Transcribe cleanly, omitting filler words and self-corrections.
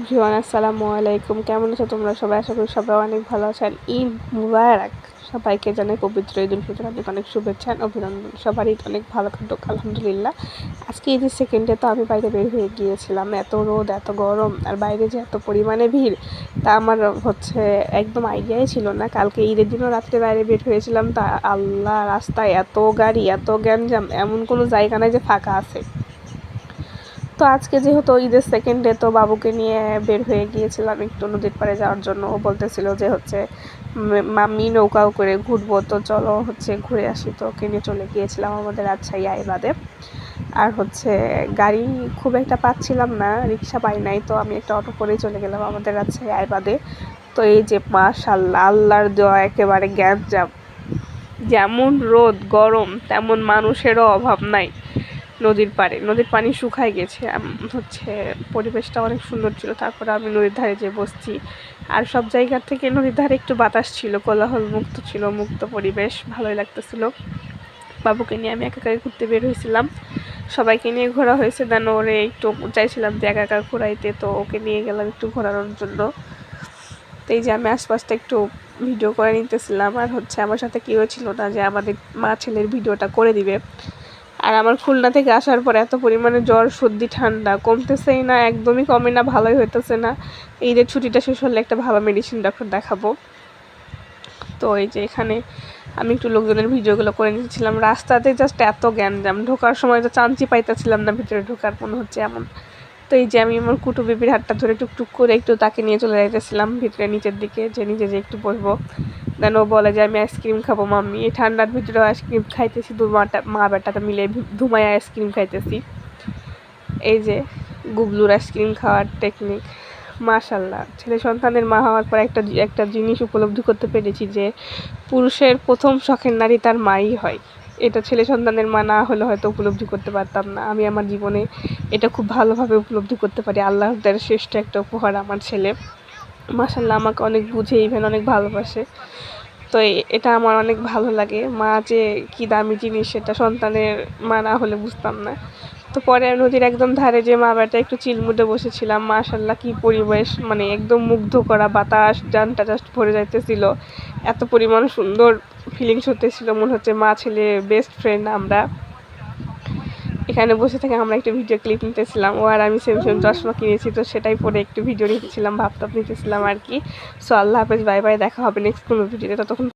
Everyone আসসালামু আলাইকুম। কেমন আছো তোমরা সবাই? আশা করি সবাই অনেক ভালো আছেন। ঈদ মুবারক সবাইকে জানাই পবিত্র ঈদুল ফিতর অনেক অনেক শুভেচ্ছা অভিনন্দন। সবারই অনেক ভালো কাটুক আলহামদুলিল্লাহ। আজকে ঈদের সেকেন্ডে তো আমি বাইরে বের হয়ে গিয়েছিলাম। এত রোদ এত গরম আর বাইরে যে এত পরিমাণে ভিড় তা আমার একদম আইডিয়াই ছিল না। কালকে ঈদের দিনও রাত্রে বাইরে বের হয়েছিলাম, তা আল্লাহ রাস্তায় এত গাড়ি এত গ্যাঞ্জাম, এমন কোনো জায়গা নাই যে ফাঁকা আছে। তো আজকে যেহেতু ঈদের সেকেন্ড ডে, তো বাবুকে নিয়ে বের হয়ে গিয়েছিলাম একটু নদীর পাড়ে যাওয়ার জন্য। ও বলতেছিল যে মাম্মি নৌকাও করে ঘুরবো, তো চলো ঘুরে আসি। তো ওকে নিয়ে চলে গিয়েছিলাম আমাদের রাজশাহী আইবাদে। আর গাড়ি খুব একটা পাচ্ছিলাম না, রিক্সা পাই নাই, তো আমি একটা অটো করেই চলে গেলাম আমাদের রাজশাহী আইবাদে। তো এই যে মাশাআল্লাহ, আল্লাহর দেওয়া একেবারে গ্যাঞ্জাম, যেমন রোদ গরম তেমন মানুষেরও অভাব নাই। নদীর পানি শুকায় গেছে। পরিবেশটা অনেক সুন্দর ছিল। তারপরে আমি নদীর ধারে যেয়ে বসছি, আর সব জায়গার থেকে নদীর ধারে একটু বাতাস ছিল, কোলাহল মুক্ত ছিল, মুক্ত পরিবেশ, ভালোই লাগতেছিল। বাবুকে নিয়ে আমি একা ঘুরতে বের হয়েছিলাম, সবাইকে নিয়ে ঘোরা হয়েছে। দেন ওরে একটু চাইছিলাম যে একা একা ঘোরাইতে, তো ওকে নিয়ে গেলাম একটু ঘোরানোর জন্য। তো এই যে আমি আশপাশটা একটু ভিডিও করে নিতেছিলাম। আর আমার সাথে কেউ ছিল না যে আমাদের মা ছেলের ভিডিওটা করে দিবে। আর আমার খুলনা থেকে আসার পর এত পরিমাণে জ্বর সর্দি ঠান্ডা কমতেছেই না, একদমই কমে না, ভালোই হইতেছে না। ঈদের ছুটিটা শেষ হলে একটা ভালো মেডিসিন ডক্টর দেখাবো। তো এই যে এখানে আমি একটু লোকজনের ভিডিওগুলো করে নিয়েছিলাম। রাস্তাতে জাস্ট এত গ্যাঞ্জাম, ঢোকার সময় তো চান্সই পাইতেছিলাম না ভিতরে ঢোকার, মনে হচ্ছে এমন। তো এই যে আমি আমার কুটু বেবির হাতটা ধরে টুকটুক করে একটু তাকে নিয়ে চলে যাইতেছিলাম ভিতরে নিচের দিকে, যে নিজে যে একটু বসবো। দেন ও বলে যে আমি আইসক্রিম খাবো মাম্মি। এই ঠান্ডার ভিতরে আইসক্রিম খাইতেছি, মা বেটাটা মিলে ধুমায় আইসক্রিম খাইতেছি। এই যে গুবলুর আইসক্রিম খাওয়ার টেকনিক, মাশাল্লাহ। ছেলে সন্তানের মা হওয়ার পর একটা জিনিস উপলব্ধি করতে পেরেছি যে পুরুষের প্রথম শখের নারী তার মাই হয়। এটা ছেলে সন্তানের মা না হলে হয়তো উপলব্ধি করতে পারতাম না। আমি আমার জীবনে এটা খুব ভালোভাবে উপলব্ধি করতে পারি। আল্লাহর দ্বারা শ্রেষ্ঠ একটা উপহার আমার ছেলে। মাশাল্লাহ, আমাকে অনেক বুঝে, ইভেন অনেক ভালোবাসে। তো এটা আমার অনেক ভালো লাগে। মা যে কী দামি জিনিস সেটা সন্তানের মা না হলে বুঝতাম না। তো পরে নদীর একদম ধারে যে মা বেটা একটু চিলমুটে বসেছিলাম। মাশাল্লাহ, কি পরিবেশ, একদম মুগ্ধ করা বাতাস, জানটা জাস্ট ভরে যাইতেছিল। এত পরিমাণ সুন্দর ফিলিংস হতেছিল, মনে হচ্ছে মা ছেলে বেস্ট ফ্রেন্ড আমরা। এখানে বসে থেকে আমরা একটা ভিডিও ক্লিপ নিতেছিলাম। ও আর আমি সেম চশমা কিনেছি, তো সেটাই পরে একটু ভিডিও নিতেছিলাম, ভাবতাপ নিতেছিলাম আর কি। সো আল্লাহ হাফেজ, বাই বাই, দেখা হবে নেক্সট কোনো ভিডিওতে। ততক্ষণ